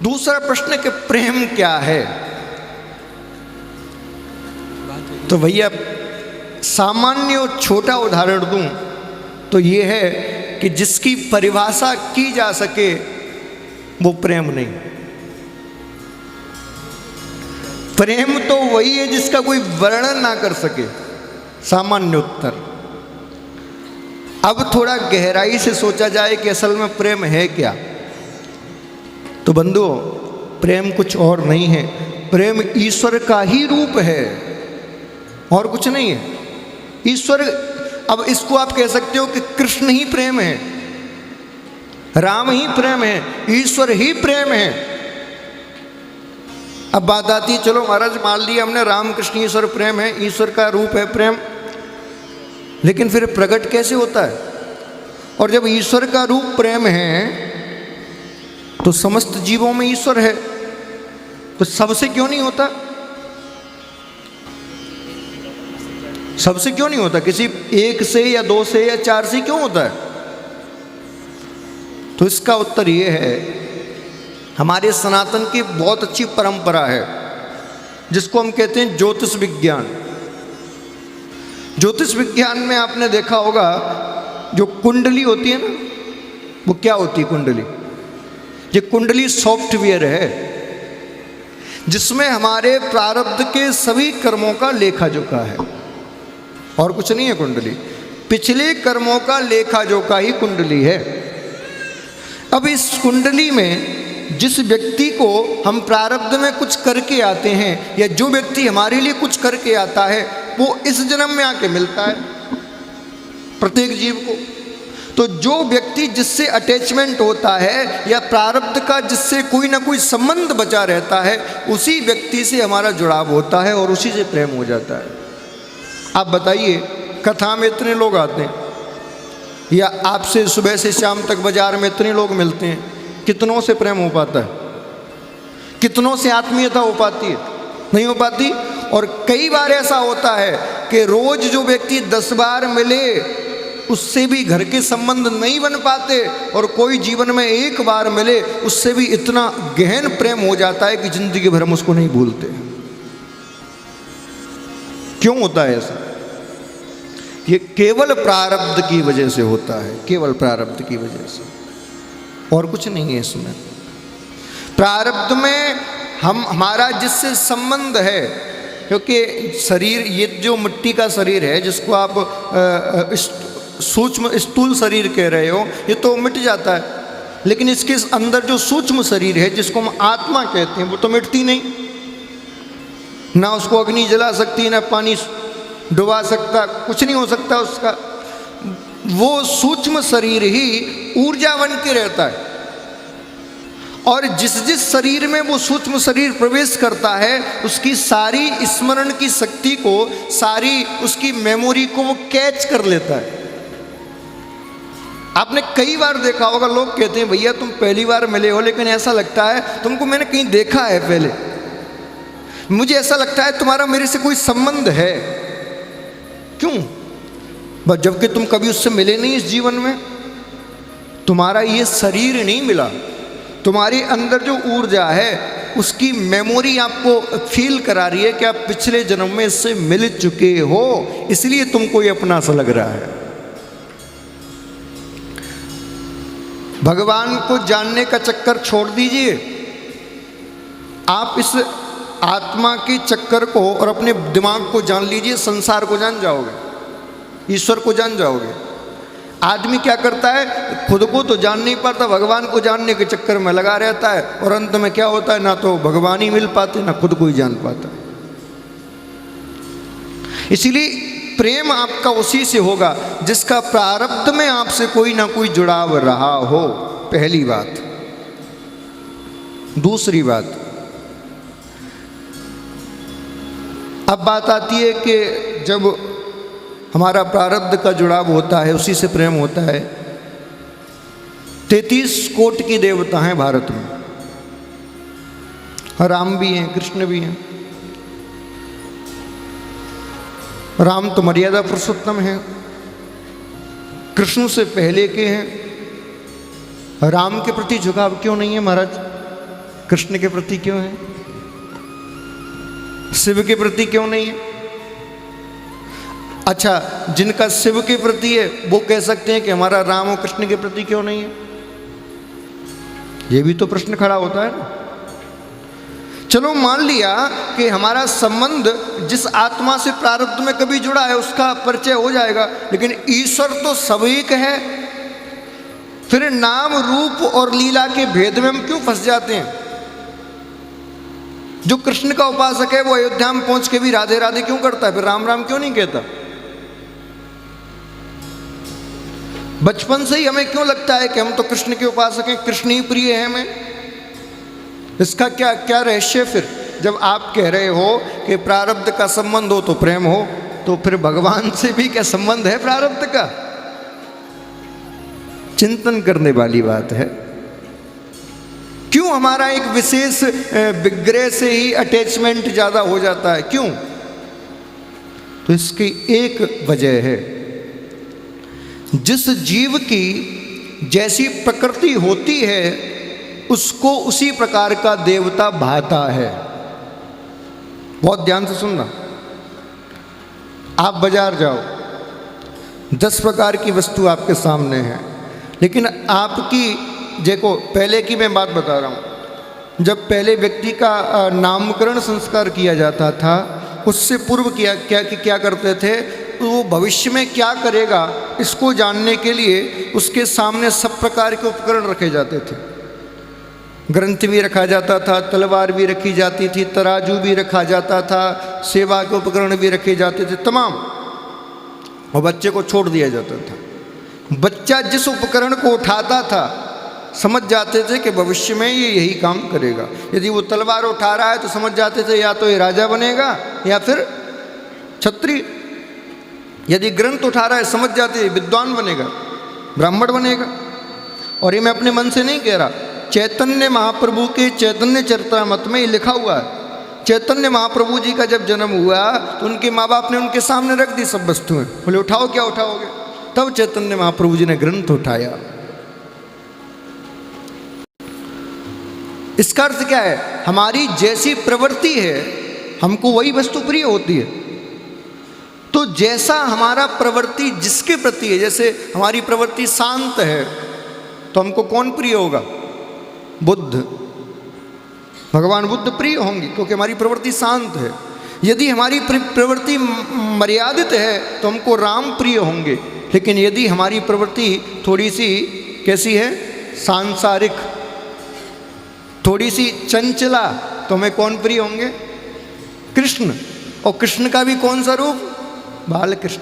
दूसरा प्रश्न कि प्रेम क्या है। तो भैया सामान्य और छोटा उदाहरण दूं तो ये है कि जिसकी परिभाषा की जा सके वो प्रेम नहीं। प्रेम तो वही है जिसका कोई वर्णन ना कर सके, सामान्य उत्तर। अब थोड़ा गहराई से सोचा जाए कि असल में प्रेम है क्या, तो बंधुओं प्रेम कुछ और नहीं है, प्रेम ईश्वर का ही रूप है और कुछ नहीं है। ईश्वर, अब इसको आप कह सकते हो कि कृष्ण ही प्रेम है, राम ही प्रेम है, ईश्वर ही प्रेम है। अब बात आती है, चलो महाराज मान लिया हमने राम कृष्ण ईश्वर प्रेम है, ईश्वर का रूप है प्रेम, लेकिन फिर प्रकट कैसे होता है? और जब ईश्वर का रूप प्रेम है तो समस्त जीवों में ईश्वर है, तो सबसे क्यों नहीं होता? सबसे क्यों नहीं होता? किसी एक से या दो से या चार से क्यों होता है? तो इसका उत्तर ये है, हमारे सनातन की बहुत अच्छी परंपरा है जिसको हम कहते हैं ज्योतिष विज्ञान। ज्योतिष विज्ञान में आपने देखा होगा जो कुंडली होती है ना, वो क्या होती है कुंडली? ये कुंडली सॉफ्टवेयर है जिसमें हमारे प्रारब्ध के सभी कर्मों का लेखा जोखा है, और कुछ नहीं है कुंडली। पिछले कर्मों का लेखा जोखा ही कुंडली है। अब इस कुंडली में जिस व्यक्ति को हम प्रारब्ध में कुछ करके आते हैं, या जो व्यक्ति हमारे लिए कुछ करके आता है, वो इस जन्म में आके मिलता है प्रत्येक जीव को। तो जो व्यक्ति जिससे अटैचमेंट होता है या प्रारब्ध का जिससे कोई ना कोई संबंध बचा रहता है, उसी व्यक्ति से हमारा जुड़ाव होता है और उसी से प्रेम हो जाता है। आप बताइए, कथा में इतने लोग आते हैं, या आपसे सुबह से शाम तक बाजार में इतने लोग मिलते हैं, कितनों से प्रेम हो पाता है? कितनों से आत्मीयता हो पाती है? नहीं हो पाती। और कई बार ऐसा होता है कि रोज जो व्यक्ति 10 बार मिले उससे भी घर के संबंध नहीं बन पाते, और कोई जीवन में एक बार मिले उससे भी इतना गहन प्रेम हो जाता है कि जिंदगी भर हम उसको नहीं भूलते। क्यों होता है ऐसा? ये केवल प्रारब्ध की वजह से होता है, केवल प्रारब्ध की वजह से, और कुछ नहीं है इसमें। प्रारब्ध में हमारा जिससे संबंध है, क्योंकि शरीर, ये जो मिट्टी का शरीर है जिसको आप सूक्ष्म स्थूल शरीर कह रहे हो, ये तो मिट जाता है, लेकिन इसके अंदर जो सूक्ष्म शरीर है जिसको हम आत्मा कहते हैं, वो तो मिटती नहीं। ना उसको अग्नि जला सकती, ना पानी डुबा सकता, कुछ नहीं हो सकता उसका। वो सूक्ष्म शरीर ही ऊर्जा बन के रहता है, और जिस जिस शरीर में वो सूक्ष्म शरीर प्रवेश करता है उसकी सारी स्मरण की शक्ति को, सारी उसकी मेमोरी को वो कैच कर लेता है। आपने कई बार देखा होगा, लोग कहते हैं भैया तुम पहली बार मिले हो लेकिन ऐसा लगता है तुमको मैंने कहीं देखा है पहले, मुझे ऐसा लगता है तुम्हारा मेरे से कोई संबंध है। क्यों? बस जबकि तुम कभी उससे मिले नहीं इस जीवन में, तुम्हारा ये शरीर नहीं मिला, तुम्हारे अंदर जो ऊर्जा है उसकी मेमोरी आपको फील करा रही है कि आप पिछले जन्म में इससे मिल चुके हो, इसलिए तुमको ये अपना सा लग रहा है। भगवान को जानने का चक्कर छोड़ दीजिए, आप इस आत्मा के चक्कर को और अपने दिमाग को जान लीजिए, संसार को जान जाओगे, ईश्वर को जान जाओगे। आदमी क्या करता है, खुद को तो जान नहीं पाता, भगवान को जानने के चक्कर में लगा रहता है, और अंत में क्या होता है, ना तो भगवान ही मिल पाते, ना खुद को ही जान पाता। इसीलिए प्रेम आपका उसी से होगा जिसका प्रारब्ध में आपसे कोई ना कोई जुड़ाव रहा हो, पहली बात। दूसरी बात, अब बात आती है कि जब हमारा प्रारब्ध का जुड़ाव होता है, उसी से प्रेम होता है। 33 कोटि की देवता हैं भारत में, राम भी हैं, कृष्ण भी हैं। राम तो मर्यादा पुरुषोत्तम है, कृष्ण से पहले के हैं। राम के प्रति झुकाव क्यों नहीं है महाराज? कृष्ण के प्रति क्यों है? शिव के प्रति क्यों नहीं है? अच्छा, जिनका शिव के प्रति है वो कह सकते हैं कि हमारा राम और कृष्ण के प्रति क्यों नहीं है? ये भी तो प्रश्न खड़ा होता है ना। चलो मान लिया कि हमारा संबंध जिस आत्मा से प्रारब्ध में कभी जुड़ा है उसका परिचय हो जाएगा, लेकिन ईश्वर तो सब एक है। फिर नाम रूप और लीला के भेद में हम क्यों फंस जाते हैं? जो कृष्ण का उपासक है वो अयोध्या में पहुंच के भी राधे राधे क्यों करता है? फिर राम राम क्यों नहीं कहता? बचपन से ही हमें क्यों लगता है कि हम तो कृष्ण के उपासक हैं, कृष्ण ही प्रिय है हमें? इसका क्या क्या रहस्य? फिर जब आप कह रहे हो कि प्रारब्ध का संबंध हो तो प्रेम हो, तो फिर भगवान से भी क्या संबंध है प्रारब्ध का? चिंतन करने वाली बात है। क्यों हमारा एक विशेष विग्रह से ही अटैचमेंट ज्यादा हो जाता है? क्यों? तो इसकी एक वजह है, जिस जीव की जैसी प्रकृति होती है उसको उसी प्रकार का देवता भाता है। बहुत ध्यान से सुनना। आप बाजार जाओ, 10 प्रकार की वस्तु आपके सामने है, लेकिन आपकी देखो, पहले की मैं बात बता रहा हूँ, जब पहले व्यक्ति का नामकरण संस्कार किया जाता था, उससे पूर्व क्या करते थे, तो वो भविष्य में क्या करेगा इसको जानने के लिए उसके सामने सब प्रकार के उपकरण रखे जाते थे। ग्रंथ भी रखा जाता था, तलवार भी रखी जाती थी, तराजू भी रखा जाता था, सेवा के उपकरण भी रखे जाते थे, तमाम। और बच्चे को छोड़ दिया जाता था। बच्चा जिस उपकरण को उठाता था समझ जाते थे कि भविष्य में ये यही काम करेगा। यदि वो तलवार उठा रहा है तो समझ जाते थे या तो ये राजा बनेगा या फिर क्षत्रिय। यदि ग्रंथ उठा रहा है समझ जाते हैं विद्वान बनेगा, ब्राह्मण बनेगा। और ये मैं अपने मन से नहीं कह रहा, चैतन्य महाप्रभु के चैतन्य चरितामृत में ये लिखा हुआ है। चैतन्य महाप्रभु जी का जब जन्म हुआ तो उनके माँ बाप ने उनके सामने रख दी सब वस्तुएं, बोले उठाओ, क्या उठाओगे? तब चैतन्य महाप्रभु जी ने ग्रंथ उठाया। इसका अर्थ क्या है? हमारी जैसी प्रवृत्ति है हमको वही वस्तु प्रिय होती है। तो जैसा हमारा प्रवृत्ति जिसके प्रति है, जैसे हमारी प्रवृत्ति शांत है तो हमको कौन प्रिय होगा? बुद्ध, भगवान बुद्ध प्रिय होंगे क्योंकि हमारी प्रवृत्ति शांत है। यदि हमारी प्रवृत्ति मर्यादित है तो हमको राम प्रिय होंगे। लेकिन यदि हमारी प्रवृत्ति थोड़ी सी कैसी है, सांसारिक, थोड़ी सी चंचला, तो हमें कौन प्रिय होंगे? कृष्ण। और कृष्ण का भी कौन सा रूप? बाल कृष्ण।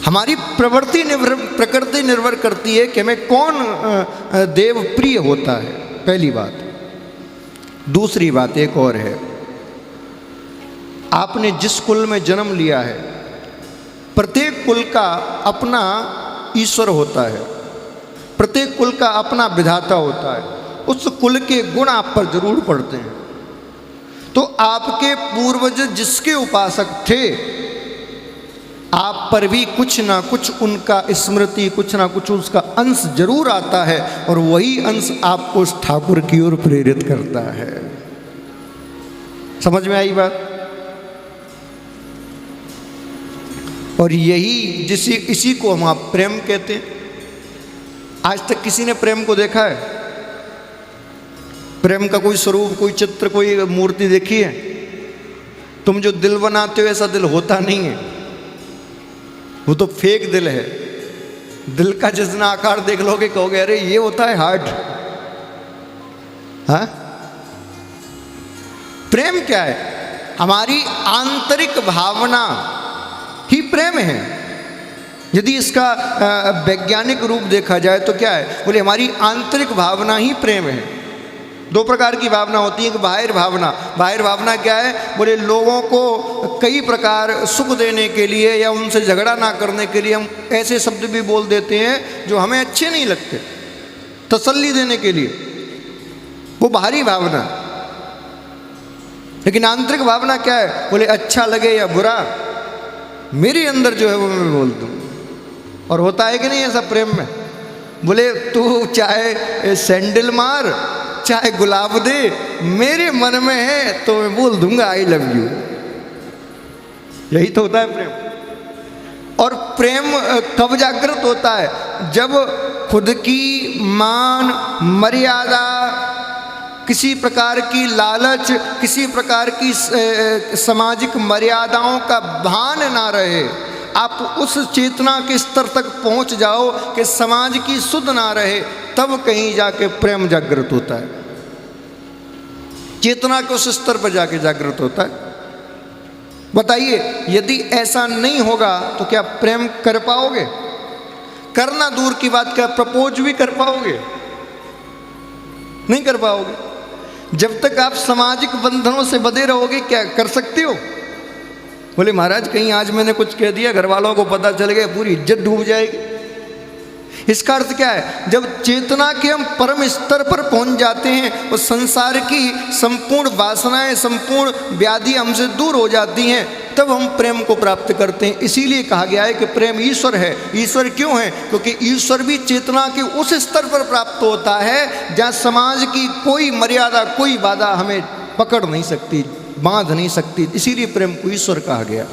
हमारी प्रकृति निर्भर करती है कि हमें कौन देव प्रिय होता है, पहली बात। दूसरी बात एक और है, आपने जिस कुल में जन्म लिया है, प्रत्येक कुल का अपना ईश्वर होता है, प्रत्येक कुल का अपना विधाता होता है। उस कुल के गुण आप पर जरूर पड़ते हैं। तो आपके पूर्वज जिसके उपासक थे, आप पर भी कुछ ना कुछ उनका स्मृति, कुछ ना कुछ उसका अंश जरूर आता है, और वही अंश आपको उस ठाकुर की ओर प्रेरित करता है। समझ में आई बात? और यही इसी को हम आप प्रेम कहते हैं। आज तक किसी ने प्रेम को देखा है? प्रेम का कोई स्वरूप, कोई चित्र, कोई मूर्ति देखी है? तुम जो दिल बनाते हो ऐसा दिल होता नहीं है, वो तो फेक दिल है। दिल का जितना आकार देख लोगे कहोगे अरे ये होता है हार्ट। हाँ, प्रेम क्या है? हमारी आंतरिक भावना ही प्रेम है। यदि इसका वैज्ञानिक रूप देखा जाए तो क्या है? बोले हमारी आंतरिक भावना ही प्रेम है। दो प्रकार की भावना होती है, कि बाहर भावना। बाहर भावना क्या है? बोले लोगों को कई प्रकार सुख देने के लिए या उनसे झगड़ा ना करने के लिए हम ऐसे शब्द भी बोल देते हैं जो हमें अच्छे नहीं लगते, तसल्ली देने के लिए, वो बाहरी भावना। लेकिन आंतरिक भावना क्या है? बोले अच्छा लगे या बुरा, मेरे अंदर जो है वो मैं बोल दूँ। और होता है कि नहीं ऐसा प्रेम में? बोले तू चाहे सैंडल मार चाहे गुलाब दे, मेरे मन में है तो मैं बोल दूंगा आई लव यू। यही तो होता है प्रेम। और प्रेम कब जागृत होता है? जब खुद की मान मर्यादा, किसी प्रकार की लालच, किसी प्रकार की सामाजिक मर्यादाओं का भान ना रहे। आप उस चेतना के स्तर तक पहुंच जाओ कि समाज की सुध ना रहे, तब कहीं जाके प्रेम जागृत होता है। चेतना के उस स्तर पर जाके जागृत होता है। बताइए, यदि ऐसा नहीं होगा तो क्या प्रेम कर पाओगे? करना दूर की बात, क्या प्रपोज भी कर पाओगे? नहीं कर पाओगे। जब तक आप सामाजिक बंधनों से बंधे रहोगे, क्या कर सकते हो? बोले महाराज कहीं आज मैंने कुछ कह दिया, घर वालों को पता चल गया, पूरी इज्जत डूब जाएगी। इसका अर्थ क्या है? जब चेतना के हम परम स्तर पर पहुंच जाते हैं, और संसार की संपूर्ण वासनाएं, संपूर्ण व्याधि हमसे दूर हो जाती हैं, तब हम प्रेम को प्राप्त करते हैं। इसीलिए कहा गया है कि प्रेम ईश्वर है। ईश्वर क्यों है? क्योंकि ईश्वर भी चेतना के उस स्तर पर प्राप्त होता है जहाँ समाज की कोई मर्यादा, कोई बाधा हमें पकड़ नहीं सकती, बांध नहीं सकती। इसीलिए प्रेम को ईश्वर कहा गया।